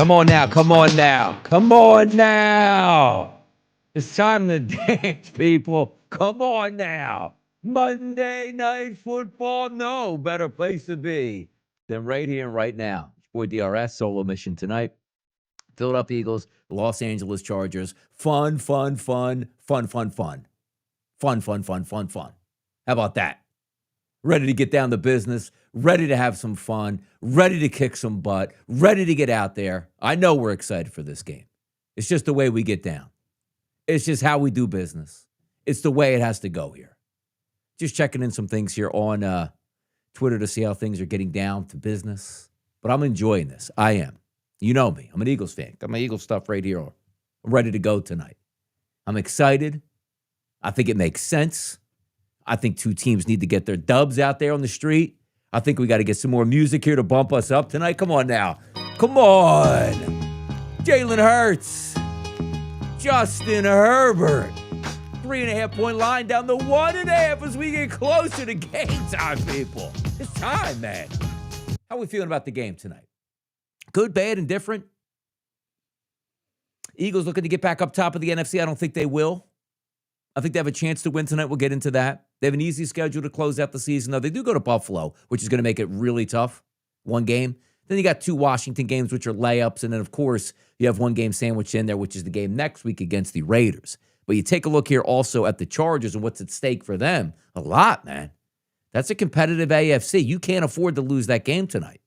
Come on now. Come on now. Come on now. It's time to dance, people. Come on now. Monday Night Football. No better place to be than right here and right now. Boy, DRS, solo mission tonight. Philadelphia Eagles, Los Angeles Chargers. Fun, fun, fun, fun, fun, fun. Fun, fun, fun, fun, fun. How about that? Ready to get down to business, ready to have some fun, ready to kick some butt, ready to get out there. I know we're excited for this game. It's just the way we get down. It's just how we do business. It's the way it has to go here. Just checking in some things here on Twitter to see how things are getting down to business. But I'm enjoying this. I am. You know me. I'm an Eagles fan. Got my Eagles stuff right here. I'm ready to go tonight. I'm excited. I think it makes sense. I think two teams need to get their dubs out there on the street. I think we got to get some more music here to bump us up tonight. Come on now. Come on. Jalen Hurts. Justin Herbert. 3.5-point line down the 1.5 as we get closer to game time, people. It's time, man. How are we feeling about the game tonight? Good, bad, and different? Eagles looking to get back up top of the NFC. I don't think they will. I think they have a chance to win tonight. We'll get into that. They have an easy schedule to close out the season. Though they do go to Buffalo, which is going to make it really tough. One game. Then you got two Washington games, which are layups. And then, of course, you have one game sandwiched in there, which is the game next week against the Raiders. But you take a look here also at the Chargers and what's at stake for them. A lot, man. That's a competitive AFC. You can't afford to lose that game tonight.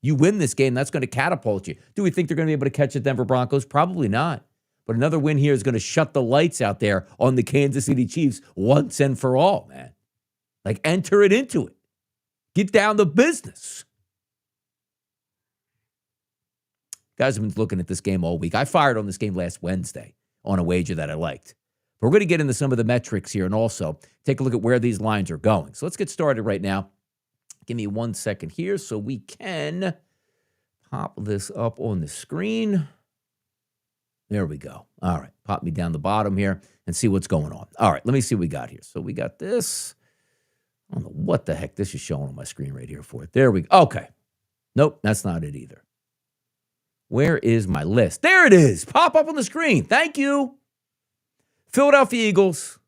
You win this game, that's going to catapult you. Do we think they're going to be able to catch the Denver Broncos? Probably not. But another win here is going to shut the lights out there on the Kansas City Chiefs once and for all, man. Like, enter it into it. Get down to business. Guys have been looking at this game all week. I fired on this game last Wednesday on a wager that I liked. But we're going to get into some of the metrics here and also take a look at where these lines are going. So let's get started right now. Give me 1 second here so we can pop this up on the screen. There we go. All right. Pop me down the bottom here and see what's going on. All right. Let me see what we got here. So we got this. I don't know what the heck this is showing on my screen right here for it. There we go. Okay. Nope. That's not it either. Where is my list? There it is. Pop up on the screen. Thank you. Philadelphia Eagles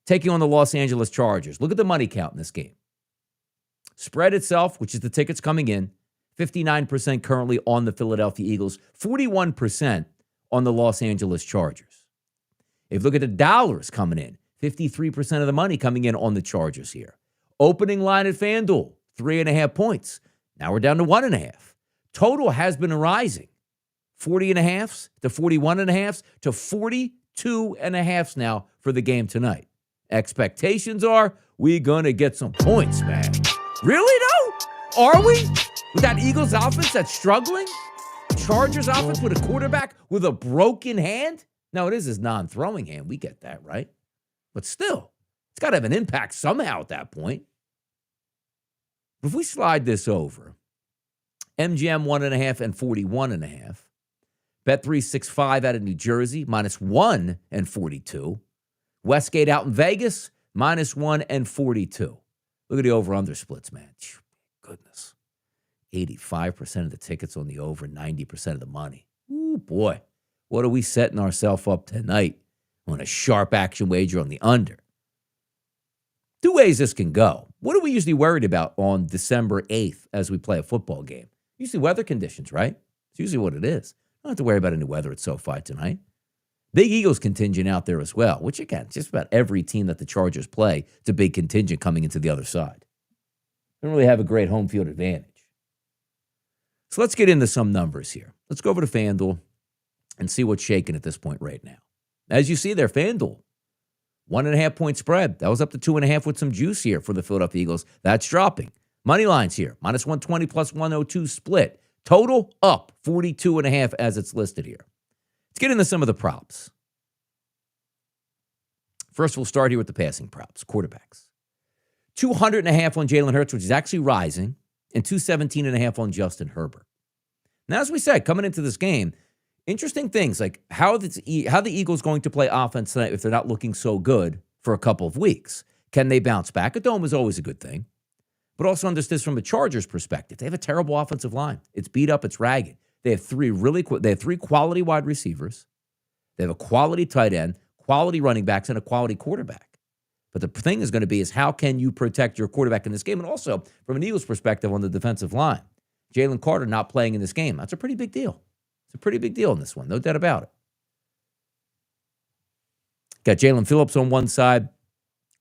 taking on the Los Angeles Chargers. Look at the money count in this game. Spread itself, which is the tickets coming in, 59% currently on the Philadelphia Eagles, 41% on the Los Angeles Chargers. If you look at the dollars coming in, 53% of the money coming in on the Chargers here. Opening line at FanDuel, 3.5 points. Now we're down to 1.5. Total has been rising. 40.5s to 41.5s to 42.5s now for the game tonight. Expectations are we're going to get some points, man. Really, though? Are we? With that Eagles offense that's struggling? Chargers offense with a quarterback with a broken hand? No, it is his non-throwing hand. We get that, right? But still, it's got to have an impact somehow at that point. If we slide this over, MGM 1.5 and 41.5. Bet365 out of New Jersey, -1 and 42. Westgate out in Vegas, -1 and 42. Look at the over-under splits, man. Goodness. 85% of the tickets on the over, 90% of the money. Ooh, boy. What are we setting ourselves up tonight on a sharp action wager on the under? Two ways this can go. What are we usually worried about on December 8th as we play a football game? Usually weather conditions, right? It's usually what it is. I don't have to worry about any weather at SoFi tonight. Big Eagles contingent out there as well, which, again, just about every team that the Chargers play, it's a big contingent coming into the other side. They don't really have a great home field advantage. So let's get into some numbers here. Let's go over to FanDuel and see what's shaking at this point right now. As you see there, FanDuel, 1.5-point spread. That was up to 2.5 with some juice here for the Philadelphia Eagles. That's dropping. Money lines here, -120 plus 102 split. Total up 42.5 as it's listed here. Let's get into some of the props. First, we'll start here with the passing props, quarterbacks. 200.5 on Jalen Hurts, which is actually rising, and 217.5 on Justin Herbert. Now, as we said, coming into this game, interesting things like how the Eagles going to play offense tonight if they're not looking so good for a couple of weeks. Can they bounce back? A dome is always a good thing. But also understand this from a Chargers perspective. They have a terrible offensive line. It's beat up. It's ragged. They have they have three quality wide receivers. They have a quality tight end, quality running backs, and a quality quarterback. But the thing is going to be is how can you protect your quarterback in this game? And also, from an Eagles perspective on the defensive line, Jalen Carter not playing in this game. That's a pretty big deal. It's a pretty big deal in this one, no doubt about it. Got Jalen Phillips on one side,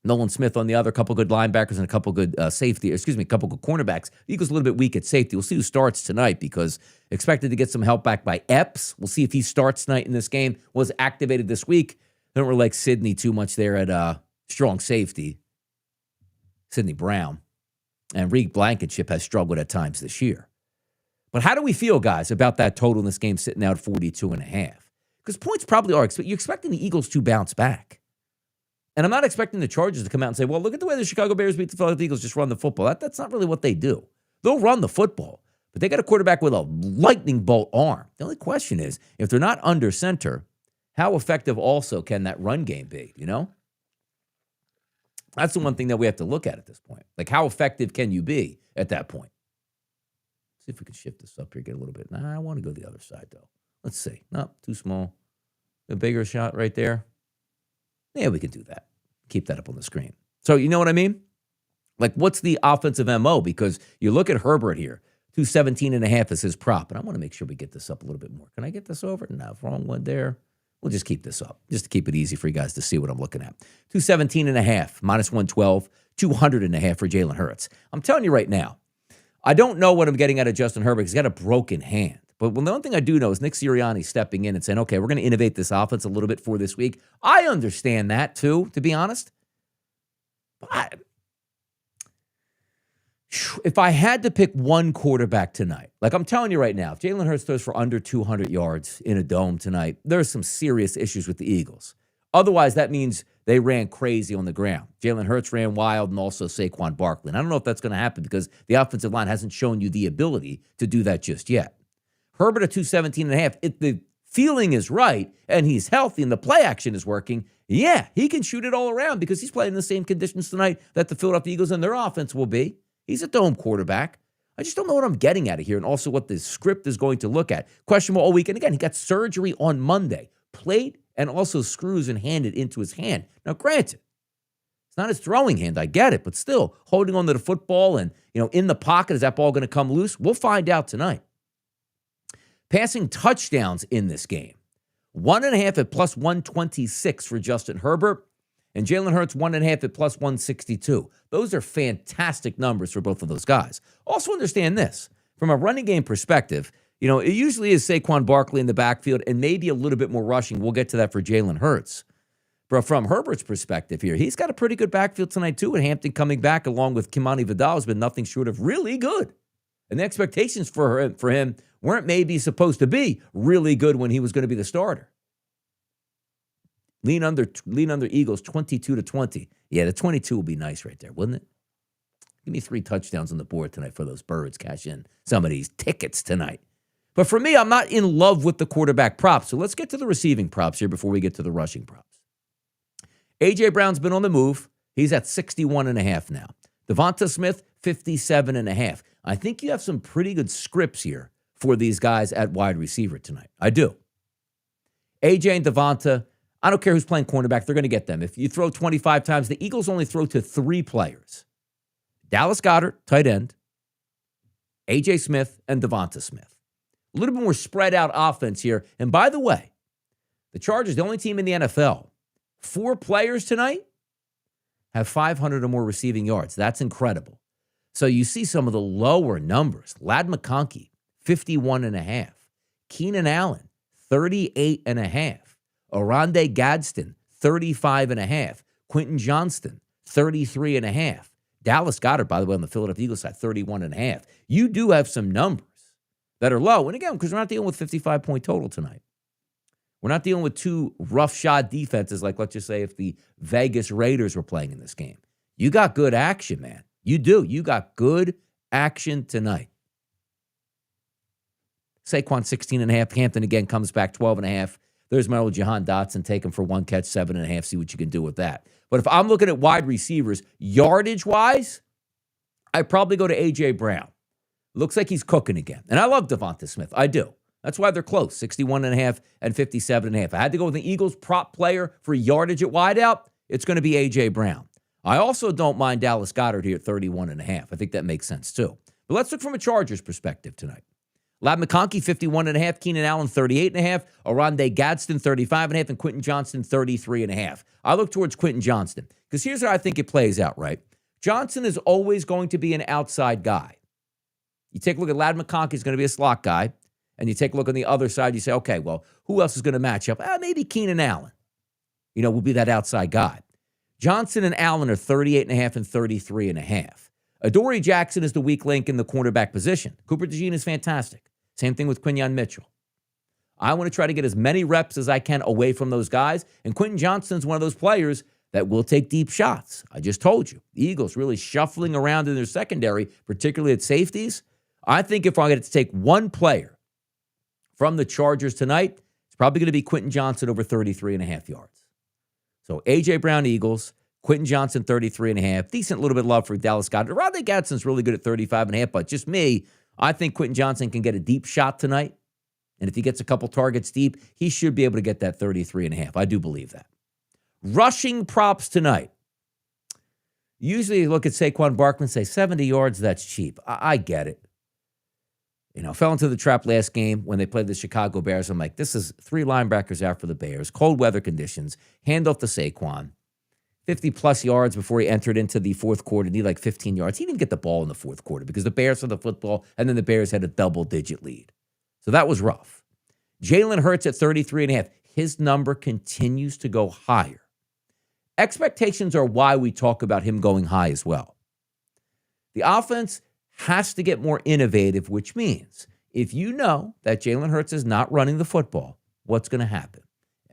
Nolan Smith on the other, a couple good linebackers and a couple good a couple good cornerbacks. Eagles a little bit weak at safety. We'll see who starts tonight because expected to get some help back by Epps. We'll see if he starts tonight in this game. Was activated this week. Don't really like Sidney too much there at strong safety. Sidney Brown. And Reed Blankenship has struggled at times this year. But how do we feel, guys, about that total in this game sitting out at 42.5? Because points probably are. You're expecting the Eagles to bounce back. And I'm not expecting the Chargers to come out and say, well, look at the way the Chicago Bears beat the Philadelphia Eagles, just run the football. That's not really what they do. They'll run the football, but they got a quarterback with a lightning bolt arm. The only question is, if they're not under center, how effective also can that run game be, you know? That's the one thing that we have to look at this point. Like, how effective can you be at that point? See if we can shift this up here, get a little bit. Nah, I want to go the other side, though. Let's see. No, too small. A bigger shot right there. Yeah, we can do that. Keep that up on the screen. So you know what I mean? Like, what's the offensive MO? Because you look at Herbert here, 217.5 is his prop. And I want to make sure we get this up a little bit more. Can I get this over? No, wrong one there. We'll just keep this up, just to keep it easy for you guys to see what I'm looking at. 217.5, minus 112, 200.5 for Jalen Hurts. I'm telling you right now, I don't know what I'm getting out of Justin Herbert. He's got a broken hand. But the one thing I do know is Nick Sirianni stepping in and saying, okay, we're going to innovate this offense a little bit for this week. I understand that too, to be honest. But if I had to pick one quarterback tonight, like I'm telling you right now, if Jalen Hurts throws for under 200 yards in a dome tonight, there's some serious issues with the Eagles. Otherwise, that means they ran crazy on the ground. Jalen Hurts ran wild and also Saquon Barkley. And I don't know if that's going to happen because the offensive line hasn't shown you the ability to do that just yet. Herbert at 217.5. If the feeling is right and he's healthy and the play action is working, yeah, he can shoot it all around because he's playing in the same conditions tonight that the Philadelphia Eagles and their offense will be. He's a dome quarterback. I just don't know what I'm getting at here and also what the script is going to look at. Questionable all week. And again, he got surgery on Monday. Plate and also screws and handed into his hand. Now, granted, it's not his throwing hand. I get it. But still, holding on to the football and, in the pocket, is that ball going to come loose? We'll find out tonight. Passing touchdowns in this game. 1.5 at plus 126 for Justin Herbert. And Jalen Hurts, 1.5 at plus 162. Those are fantastic numbers for both of those guys. Also understand this. From a running game perspective, it usually is Saquon Barkley in the backfield and maybe a little bit more rushing. We'll get to that for Jalen Hurts. But from Herbert's perspective here, he's got a pretty good backfield tonight too. And Hampton coming back along with Kimani Vidal has been nothing short of really good. And the expectations for him weren't maybe supposed to be really good when he was going to be the starter. Lean under Eagles 22-20. Yeah, the 22 will be nice right there, wouldn't it? Give me 3 touchdowns on the board tonight for those birds. Cash in some of these tickets tonight. But for me, I'm not in love with the quarterback props. So let's get to the receiving props here before we get to the rushing props. A.J. Brown's been on the move. He's at 61.5 now. Devonta Smith, 57.5. I think you have some pretty good scripts here for these guys at wide receiver tonight. I do. A.J. and Devonta, I don't care who's playing cornerback. They're going to get them. If you throw 25 times, the Eagles only throw to 3 players. Dallas Goedert, tight end. A.J. Smith and Devonta Smith. A little bit more spread out offense here. And by the way, the Chargers, the only team in the NFL, 4 players tonight have 500 or more receiving yards. That's incredible. So you see some of the lower numbers. Ladd McConkey, 51.5. Keenan Allen, 38.5. Oronde Gadsden, 35.5. Quentin Johnston, 33.5. Dallas Goedert, by the way, on the Philadelphia Eagles side, 31.5. You do have some numbers that are low. And again, because we're not dealing with 55-point total tonight. We're not dealing with 2 roughshod defenses like, let's just say, if the Vegas Raiders were playing in this game. You got good action, man. You do. You got good action tonight. Saquon, 16.5. Hampton, again, comes back 12.5. There's my old Jahan Dotson. Take him for 1 catch, 7.5. See what you can do with that. But if I'm looking at wide receivers, yardage-wise, I probably go to A.J. Brown. Looks like he's cooking again. And I love Devonta Smith. I do. That's why they're close, 61.5 and 57.5. I had to go with the Eagles prop player for yardage at wideout. It's going to be A.J. Brown. I also don't mind Dallas Goedert here at 31.5. I think that makes sense too. But let's look from a Chargers perspective tonight. Ladd McConkey, 51.5. Keenan Allen, 38.5. Oronde Gadsden, 35.5. And Quentin Johnston, 33.5. I look towards Quentin Johnston because here's how I think it plays out, right? Johnson is always going to be an outside guy. You take a look at Ladd McConkey, he's going to be a slot guy. And you take a look on the other side, you say, okay, well, who else is going to match up? Maybe Keenan Allen, will be that outside guy. Johnson and Allen are 38.5 and 33.5. Adoree Jackson is the weak link in the cornerback position. Cooper DeJean is fantastic. Same thing with Quinyon Mitchell. I want to try to get as many reps as I can away from those guys. And Quentin Johnston's one of those players that will take deep shots. I just told you. The Eagles really shuffling around in their secondary, particularly at safeties. I think if I get to take one player from the Chargers tonight, it's probably going to be Quentin Johnston over 33.5 yards. So A.J. Brown, Eagles. Quentin Johnston, 33.5. Decent little bit of love for Dallas Goedert. Rodney Gadsden's really good at 35.5, but just me, I think Quentin Johnston can get a deep shot tonight. And if he gets a couple targets deep, he should be able to get that 33.5. I do believe that. Rushing props tonight. Usually you look at Saquon Barkley and say, 70 yards, that's cheap. I get it. Fell into the trap last game when they played the Chicago Bears. I'm like, this is 3 linebackers out for the Bears. Cold weather conditions. Handoff to Saquon. 50-plus yards before he entered into the fourth quarter. Need like 15 yards. He didn't get the ball in the fourth quarter because the Bears had the football, and then the Bears had a double-digit lead. So that was rough. Jalen Hurts at 33.5. His number continues to go higher. Expectations are why we talk about him going high as well. The offense has to get more innovative, which means if you know that Jalen Hurts is not running the football, what's going to happen?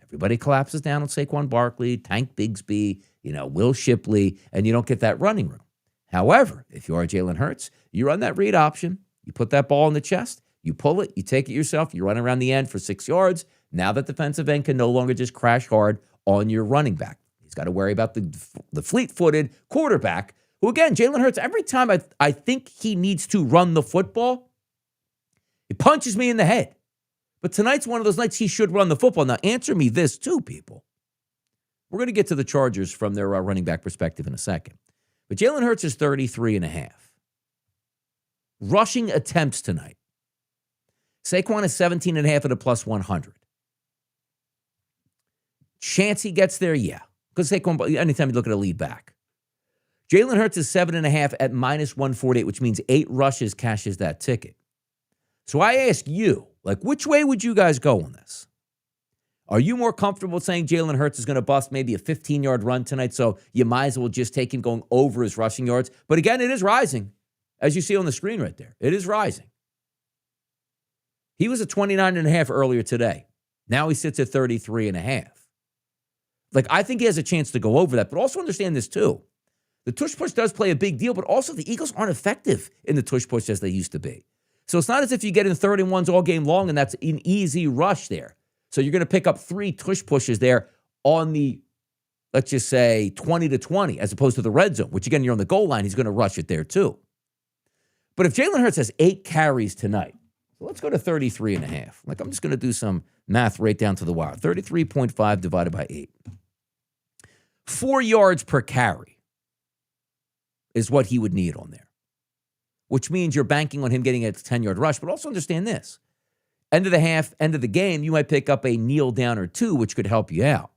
Everybody collapses down on Saquon Barkley, Tank Bigsby, Will Shipley, and you don't get that running room. However, if you are Jalen Hurts, you run that read option, you put that ball in the chest, you pull it, you take it yourself, you run around the end for 6 yards. Now that defensive end can no longer just crash hard on your running back. He's got to worry about the fleet-footed quarterback, who, again, Jalen Hurts, every time I think he needs to run the football, he punches me in the head. But tonight's one of those nights he should run the football. Now, answer me this too, people. We're going to get to the Chargers from their running back perspective in a second. But Jalen Hurts is 33.5. Rushing attempts tonight. Saquon is 17.5 at a plus 100. Chance he gets there, yeah. Because Saquon, anytime you look at a lead back. Jalen Hurts is 7.5 at minus 148, which means 8 rushes cashes that ticket. So I ask you, which way would you guys go on this? Are you more comfortable saying Jalen Hurts is going to bust maybe a 15-yard run tonight, so you might as well just take him going over his rushing yards? But again, it is rising, as you see on the screen right there. It is rising. He was at 29.5 earlier today. Now he sits at 33.5. I think he has a chance to go over that, but also understand this too. The tush push does play a big deal, but also the Eagles aren't effective in the tush push as they used to be. So it's not as if you get in 31s all game long and that's an easy rush there. So you're going to pick up 3 tush pushes there on the, let's just say, 20 to 20, as opposed to the red zone, which again, you're on the goal line. He's going to rush it there too. But if Jalen Hurts has 8 carries tonight, so let's go to 33.5. I'm just going to do some math right down to the wire. 33.5 divided by 8. 4 yards per carry is what he would need on there, which means you're banking on him getting a 10-yard rush. But also understand this. End of the half, end of the game, you might pick up a kneel down or 2, which could help you out.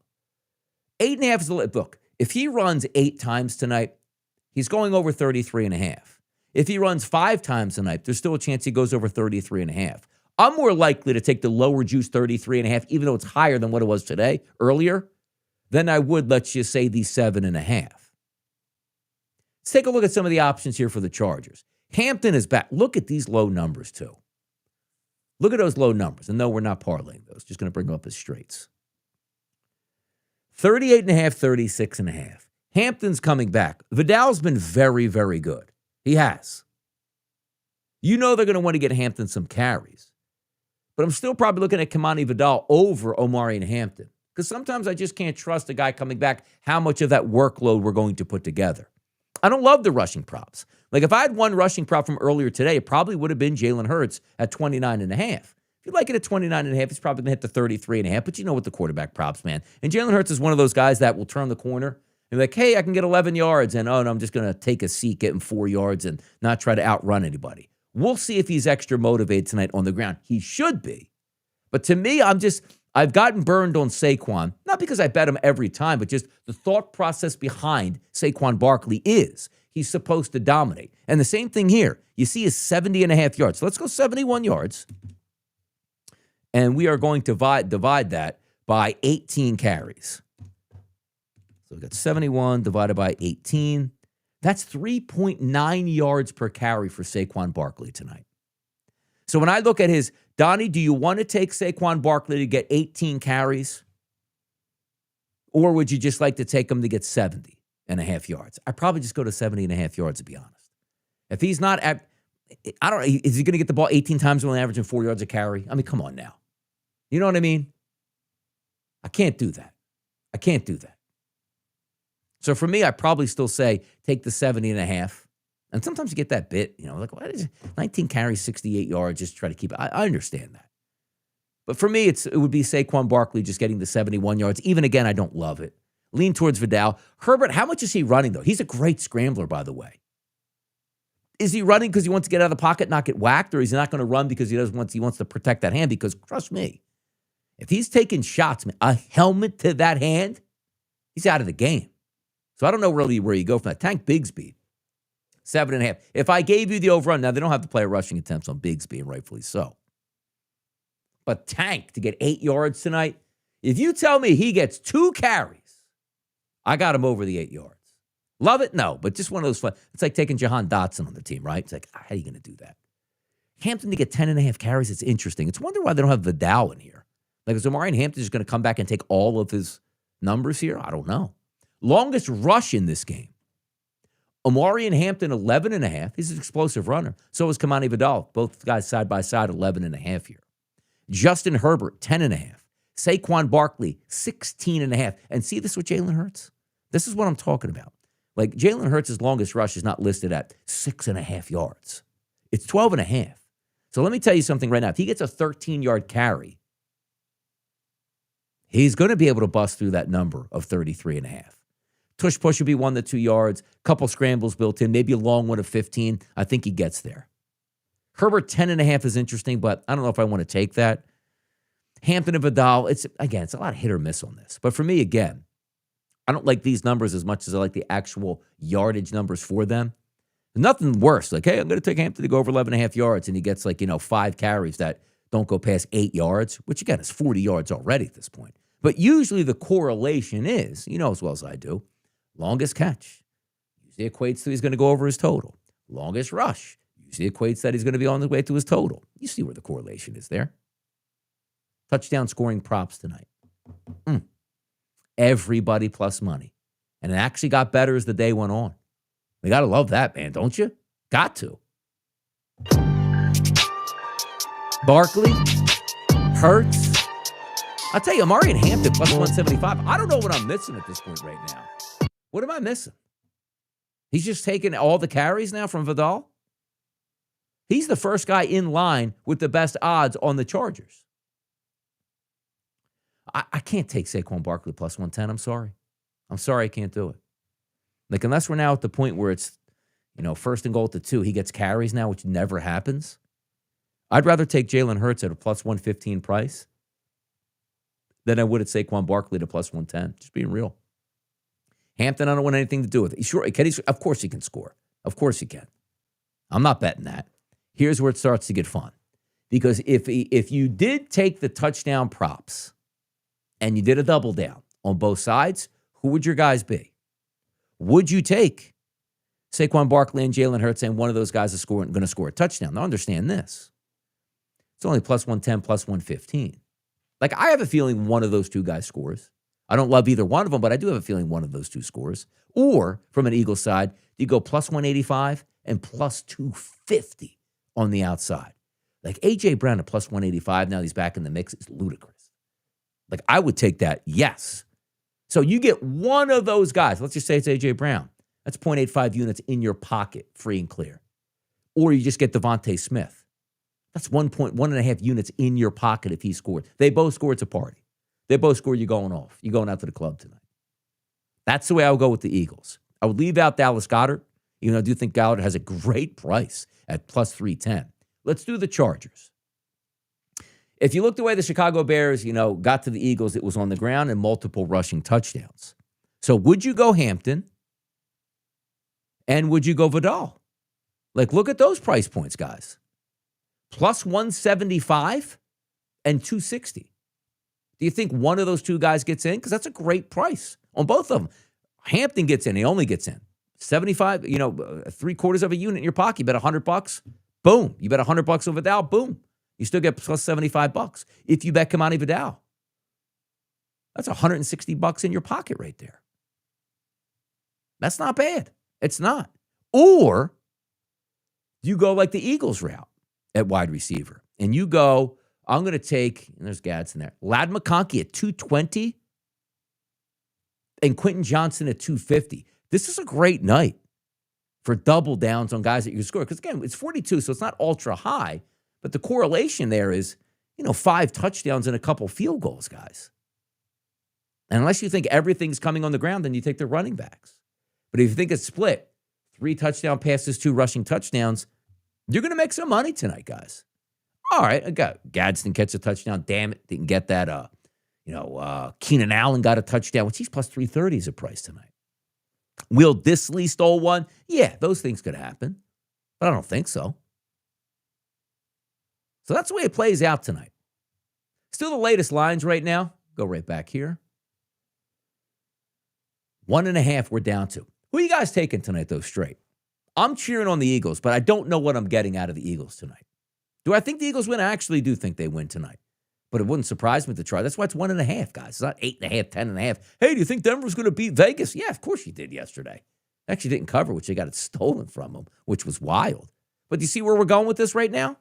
8.5 is the look. If he runs 8 times tonight, he's going over 33.5. If he runs 5 times tonight, there's still a chance he goes over 33.5. I'm more likely to take the lower juice 33.5, even though it's higher than what it was today, earlier, than I would, let's just say, the 7.5. Let's take a look at some of the options here for the Chargers. Hampton is back. Look at these low numbers, too. Look at those low numbers. And no, we're not parlaying those. Just going to bring them up as straights. 38.5, 36.5. Hampton's coming back. Vidal's been very, very good. He has. You know they're going to want to get Hampton some carries. But I'm still probably looking at Kamani Vidal over Omari and Hampton. Because sometimes I just can't trust a guy coming back how much of that workload we're going to put together. I don't love the rushing props. If I had one rushing prop from earlier today, it probably would have been Jalen Hurts at 29.5. If you like it at 29.5, he's probably going to hit the 33.5, but you know what the quarterback props, man. And Jalen Hurts is one of those guys that will turn the corner and be like, hey, I can get 11 yards, and no, I'm just going to take a seat, get him 4 yards, and not try to outrun anybody. We'll see if he's extra motivated tonight on the ground. He should be. But to me, I've gotten burned on Saquon, not because I bet him every time, but just the thought process behind Saquon Barkley is he's supposed to dominate. And the same thing here. You see his 70.5 yards. So let's go 71 yards. And we are going to divide that by 18 carries. So we've got 71 divided by 18. That's 3.9 yards per carry for Saquon Barkley tonight. So when I look at his, Donnie, do you want to take Saquon Barkley to get 18 carries? Or would you just like to take him to get 70.5 yards? I'd probably just go to 70.5 yards, to be honest. If he's not at, is he going to get the ball 18 times when averaging 4 yards a carry? I mean, come on now. You know what I mean? I can't do that. So for me, I probably still say take the 70.5. And sometimes you get that bit, like, what is it? 19 carries, 68 yards, just try to keep it. I understand that. But for me, it would be Saquon Barkley just getting the 71 yards. Even again, I don't love it. Lean towards Vidal. Herbert, how much is he running, though? He's a great scrambler, by the way. Is he running because he wants to get out of the pocket, not get whacked, or is he not going to run because he wants to protect that hand? Because trust me, if he's taking shots, man, a helmet to that hand, he's out of the game. So I don't know really where you go from that. Tank Bigsby, 7.5. If I gave you the over-run, now they don't have to play rushing attempts on Bigsby, and rightfully so. But Tank to get 8 yards tonight, if you tell me he gets 2 carries, I got him over the 8 yards. Love it? No, but just one of those fun. It's like taking Jahan Dotson on the team, right? It's like, how are you going to do that? Hampton to get 10.5 carries, it's interesting. It's wonder why they don't have Vidal in here. Like, is Omarion Hampton just going to come back and take all of his numbers here? I don't know. Longest rush in this game. Omarion Hampton, 11.5. He's an explosive runner. So is Kamani Vidal. Both guys side by side, 11.5 here. Justin Herbert, 10.5. Saquon Barkley, 16.5. And see this with Jalen Hurts? This is what I'm talking about. Like, Jalen Hurts' longest rush is not listed at 6.5 yards. It's 12.5. So let me tell you something right now. If he gets a 13-yard carry, he's going to be able to bust through that number of 33.5. Tush push would be 1 to 2 yards, couple scrambles built in, maybe a long one of 15. I think he gets there. Herbert, 10.5 is interesting, but I don't know if I want to take that. Hampton and Vidal, it's a lot of hit or miss on this. But for me, again, I don't like these numbers as much as I like the actual yardage numbers for them. Nothing worse. Like, hey, I'm going to take Hampton to go over 11.5 yards, and he gets 5 carries that don't go past 8 yards, which again is 40 yards already at this point. But usually the correlation is, as well as I do, longest catch usually equates to he's going to go over his total. Longest rush usually equates that he's going to be on the way to his total. You see where the correlation is there. Touchdown scoring props tonight. Everybody plus money. And it actually got better as the day went on. We got to love that, man, don't you? Got to. Barkley, Hurts. I'll tell you, Omarion Hampton plus 175. I don't know what I'm missing at this point right now. What am I missing? He's just taking all the carries now from Vidal? He's the first guy in line with the best odds on the Chargers. I can't take Saquon Barkley plus 110. I'm sorry. I can't do it. Like, unless we're now at the point where it's, first and goal to 2, he gets carries now, which never happens. I'd rather take Jalen Hurts at a plus 115 price than I would at Saquon Barkley at a plus 110. Just being real. Hampton, I don't want anything to do with it. Sure, of course he can score. Of course he can. I'm not betting that. Here's where it starts to get fun. Because if you did take the touchdown props and you did a double down on both sides, who would your guys be? Would you take Saquon Barkley and Jalen Hurts and one of those guys is going to score a touchdown? Now understand this. It's only plus 110, plus 115. Like, I have a feeling one of those two guys scores. I don't love either one of them, but I do have a feeling one of those two scores. Or, from an Eagles side, you go plus 185 and plus 250 on the outside. Like, A.J. Brown at plus 185, now he's back in the mix, is ludicrous. Like, I would take that, yes. So you get one of those guys. Let's just say it's A.J. Brown. That's 0.85 units in your pocket, free and clear. Or you just get Devontae Smith. That's 1.5 units in your pocket if he scored. They both score, it's a party. They both score, you're going off. You're going out to the club tonight. That's the way I would go with the Eagles. I would leave out Dallas Goedert, even though I do think Goedert has a great price at plus 310. Let's do the Chargers. If you look the way the Chicago Bears, got to the Eagles, it was on the ground and multiple rushing touchdowns. So would you go Hampton and would you go Vidal? Look at those price points, guys. Plus 175 and 260. Do you think one of those two guys gets in? Because that's a great price on both of them. Hampton gets in. He only gets in. 75, 3/4 of a unit in your pocket. You bet $100. Boom. You bet $100 on Vidal. Boom. You still get plus $75. If you bet Kamani Vidal, that's $160 in your pocket right there. That's not bad. It's not. Or you go like the Eagles route at wide receiver. And you go, I'm going to take, and there's Gadsden there, Ladd McConkey at 220 and Quentin Johnson at 250. This is a great night for double downs on guys that you can score. Because, again, it's 42, so it's not ultra high. But the correlation there is, 5 touchdowns and a couple field goals, guys. And unless you think everything's coming on the ground, then you take the running backs. But if you think it's split, 3 touchdown passes, 2 rushing touchdowns, you're going to make some money tonight, guys. All right, I got Gadsden catch a touchdown. Damn it, didn't get that. Keenan Allen got a touchdown, which he's plus 330 as a price tonight. Will Disley stole one? Yeah, those things could happen, but I don't think so. So that's the way it plays out tonight. Still the latest lines right now. Go right back here. 1.5 we're down to. Who are you guys taking tonight, though, straight? I'm cheering on the Eagles, but I don't know what I'm getting out of the Eagles tonight. Do I think the Eagles win? I actually do think they win tonight. But it wouldn't surprise me to try. That's why it's 1.5, guys. It's not 8.5, 10.5. Hey, do you think Denver's going to beat Vegas? Yeah, of course you did yesterday. Actually didn't cover, which they got it stolen from them, which was wild. But do you see where we're going with this right now?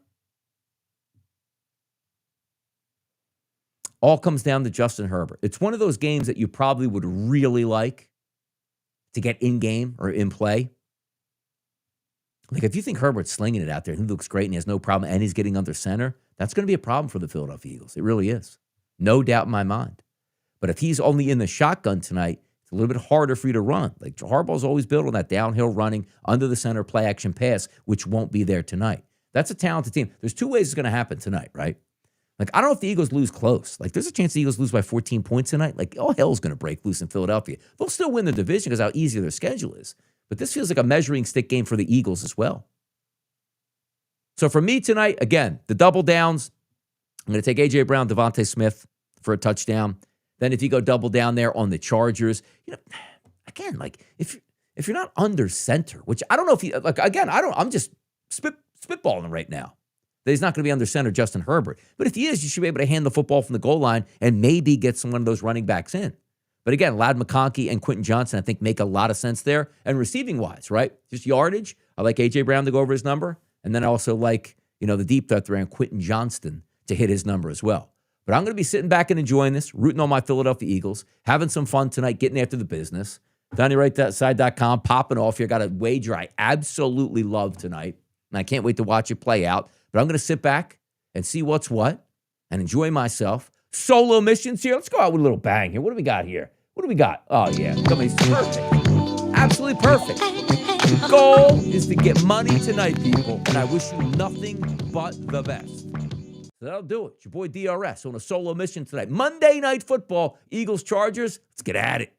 All comes down to Justin Herbert. It's one of those games that you probably would really like to get in-game or in play. If you think Herbert's slinging it out there and he looks great and he has no problem and he's getting under center, that's going to be a problem for the Philadelphia Eagles. It really is. No doubt in my mind. But if he's only in the shotgun tonight, it's a little bit harder for you to run. Harbaugh's always built on that downhill running, under the center, play action pass, which won't be there tonight. That's a talented team. There's 2 ways it's going to happen tonight, right? I don't know if the Eagles lose close. There's a chance the Eagles lose by 14 points tonight. All hell's going to break loose in Philadelphia. They'll still win the division because how easy their schedule is. But this feels like a measuring stick game for the Eagles as well. So for me tonight, again, the double downs, I'm going to take A.J. Brown, Devontae Smith for a touchdown. Then if you go double down there on the Chargers, again, if you're not under center, which I don't know if you, I'm just spitballing right now. That he's not going to be under center, Justin Herbert. But if he is, you should be able to hand the football from the goal line and maybe get one of those running backs in. But again, Ladd McConkey and Quentin Johnson, I think, make a lot of sense there. And receiving-wise, right? Just yardage. I like A.J. Brown to go over his number. And then I also like, the deep threat there and Quentin Johnston to hit his number as well. But I'm going to be sitting back and enjoying this, rooting on my Philadelphia Eagles, having some fun tonight, getting after the business. DonnieWrightSide.com, popping off here. Got a wager I absolutely love tonight. And I can't wait to watch it play out. But I'm going to sit back and see what's what and enjoy myself. Solo missions here. Let's go out with a little bang here. What do we got here? What do we got? Oh, yeah. Somebody's perfect. Absolutely perfect. The goal is to get money tonight, people. And I wish you nothing but the best. So that'll do it. It's your boy DRS on a solo mission tonight. Monday Night Football, Eagles, Chargers. Let's get at it.